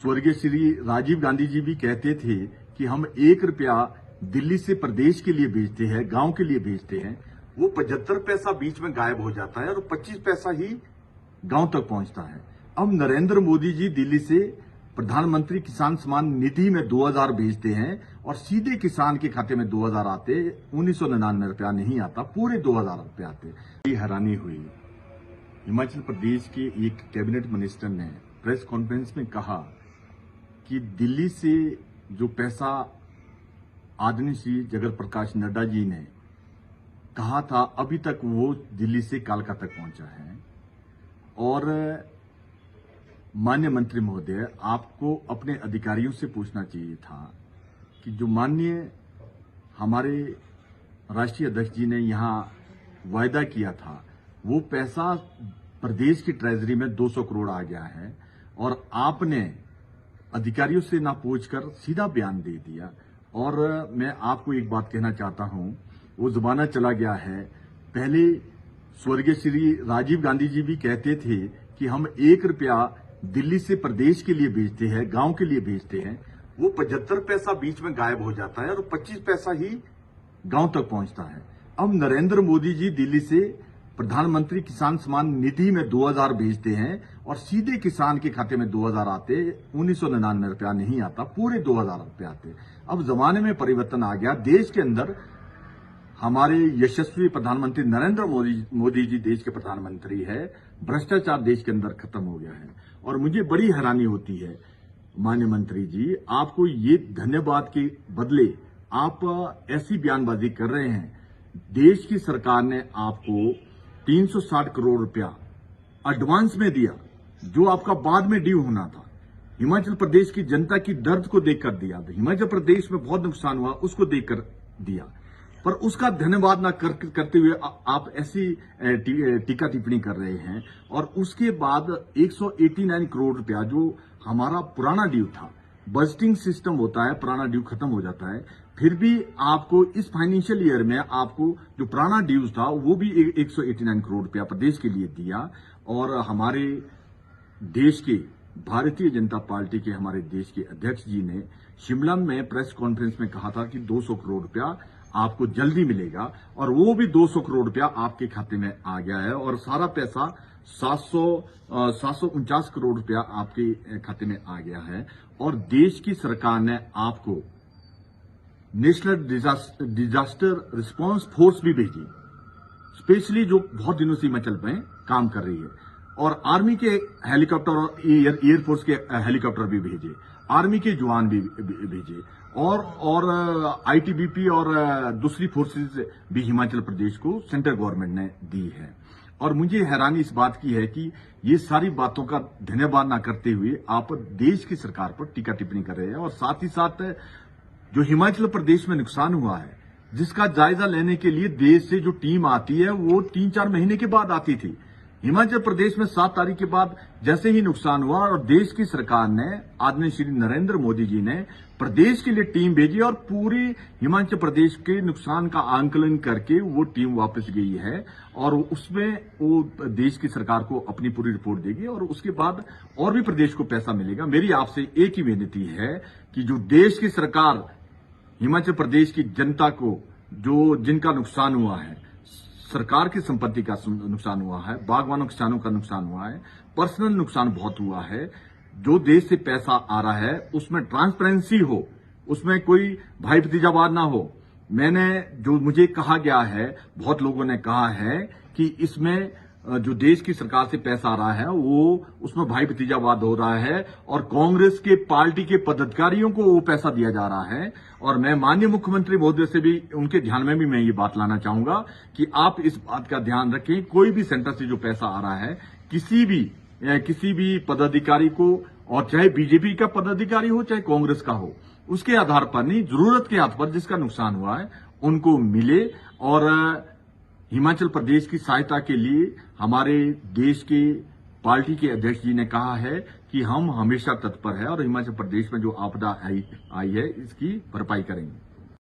स्वर्गीय श्री राजीव गांधी जी भी कहते थे कि हम 1 रुपया दिल्ली से प्रदेश के लिए भेजते हैं, गांव के लिए भेजते हैं, वो 75 पैसा बीच में गायब हो जाता है और 25 पैसा ही गांव तक पहुंचता है। अब नरेंद्र मोदी जी दिल्ली से प्रधानमंत्री किसान सम्मान निधि में 2000 भेजते हैं और सीधे किसान के खाते में 2000 आते, 1999 रुपया नहीं आता, पूरे 2000 रुपये आते। ये हैरानी हुई। हिमाचल प्रदेश के एक कैबिनेट मिनिस्टर ने प्रेस कॉन्फ्रेंस में कहा कि दिल्ली से जो पैसा आदरणीय श्री जगत प्रकाश नड्डा जी ने कहा था, अभी तक वो दिल्ली से कालका तक पहुंचा है। और माननीय मंत्री महोदय, आपको अपने अधिकारियों से पूछना चाहिए था कि जो माननीय हमारे राष्ट्रीय अध्यक्ष जी ने यहां वायदा किया था, वो पैसा प्रदेश की ट्रेजरी में 200 करोड़ आ गया है और आपने अधिकारियों से ना पूछकर सीधा बयान दे दिया। और मैं आपको एक बात कहना चाहता हूं, वो जमाना चला गया है। पहले स्वर्गीय श्री राजीव गांधी जी भी कहते थे कि हम 1 रुपया दिल्ली से प्रदेश के लिए भेजते हैं, गांव के लिए भेजते हैं, वो 75 पैसा बीच में गायब हो जाता है और 25 पैसा ही गांव तक पहुंचता है। अब नरेंद्र मोदी जी दिल्ली से प्रधानमंत्री किसान सम्मान निधि में 2000 भेजते हैं और सीधे किसान के खाते में 2000 आते, 1999 रुपया नहीं आता, पूरे 2000 रुपये आते। अब जमाने में परिवर्तन आ गया। देश के अंदर हमारे यशस्वी प्रधानमंत्री नरेंद्र मोदी जी देश के प्रधानमंत्री है। भ्रष्टाचार देश के अंदर खत्म हो गया है और मुझे बड़ी हैरानी होती है माननीय मंत्री जी, आपको ये धन्यवाद के बदले आप ऐसी बयानबाजी कर रहे हैं। देश की सरकार ने आपको 360 करोड़ रुपया एडवांस में दिया, जो आपका बाद में ड्यू होना था। हिमाचल प्रदेश की जनता की दर्द को देखकर दिया। हिमाचल प्रदेश में बहुत नुकसान हुआ, उसको देखकर दिया, पर उसका धन्यवाद ना करते हुए आप ऐसी टीका टिप्पणी कर रहे हैं। और उसके बाद 189 करोड़ रुपया जो हमारा पुराना ड्यू था, बजटिंग सिस्टम होता है, पुराना ड्यू खत्म हो जाता है, फिर भी आपको इस फाइनेंशियल ईयर में आपको जो पुराना ड्यूज था वो भी 189 करोड़ रुपया प्रदेश के लिए दिया। और हमारे देश के भारतीय जनता पार्टी के हमारे देश के अध्यक्ष जी ने शिमला में प्रेस कॉन्फ्रेंस में कहा था कि 200 करोड़ रुपया आपको जल्दी मिलेगा और वो भी 200 करोड़ रुपया आपके खाते में आ गया है और सारा पैसा 749 करोड़ रुपया आपके खाते में आ गया है। और देश की सरकार ने आपको नेशनल डिजास्टर रिस्पांस फोर्स भी भेजी, स्पेशली जो बहुत दिनों से हिमाचल में काम कर रही है, और आर्मी के हेलीकॉप्टर और एयरफोर्स के हेलीकॉप्टर भी भेजे, आर्मी के जवान भी भेजे, और आईटीबीपी और दूसरी फोर्सेस भी हिमाचल प्रदेश को सेंट्रल गवर्नमेंट ने दी है। और मुझे हैरानी इस बात की है कि ये सारी बातों का धन्यवाद ना करते हुए आप देश की सरकार पर टीका टिप्पणी कर रहे हैं। और साथ ही साथ जो हिमाचल प्रदेश में नुकसान हुआ है, जिसका जायजा लेने के लिए देश से जो टीम आती है वो 3-4 महीने के बाद आती थी। हिमाचल प्रदेश में 7 तारीख के बाद जैसे ही नुकसान हुआ और देश की सरकार ने, आदरणीय श्री नरेंद्र मोदी जी ने प्रदेश के लिए टीम भेजी और पूरी हिमाचल प्रदेश के नुकसान का आंकलन करके वो टीम वापस गई है और उसमें वो देश की सरकार को अपनी पूरी रिपोर्ट देगी और उसके बाद और भी प्रदेश को पैसा मिलेगा। मेरी आपसे एक ही विनती है कि जो देश की सरकार हिमाचल प्रदेश की जनता को, जो जिनका नुकसान हुआ है, सरकार की संपत्ति का नुकसान हुआ है, बागवानों किसानों का नुकसान हुआ है, पर्सनल नुकसान बहुत हुआ है, जो देश से पैसा आ रहा है उसमें ट्रांसपेरेंसी हो, उसमें कोई भाई भतीजावाद ना हो। जो मुझे कहा गया है, बहुत लोगों ने कहा है कि इसमें जो देश की सरकार से पैसा आ रहा है वो उसमें भाई भतीजावाद हो रहा है और कांग्रेस के पार्टी के पदाधिकारियों को वो पैसा दिया जा रहा है। और मैं माननीय मुख्यमंत्री महोदय से भी, उनके ध्यान में भी मैं ये बात लाना चाहूंगा कि आप इस बात का ध्यान रखें, कोई भी सेंटर से जो पैसा आ रहा है किसी भी पदाधिकारी को, और चाहे बीजेपी का पदाधिकारी हो चाहे कांग्रेस का हो, उसके आधार पर नहीं, जरूरत के आधार पर जिसका नुकसान हुआ है उनको मिले। और हिमाचल प्रदेश की सहायता के लिए हमारे देश के पार्टी के अध्यक्ष जी ने कहा है कि हम हमेशा तत्पर है और हिमाचल प्रदेश में जो आपदा आई है इसकी भरपाई करेंगे।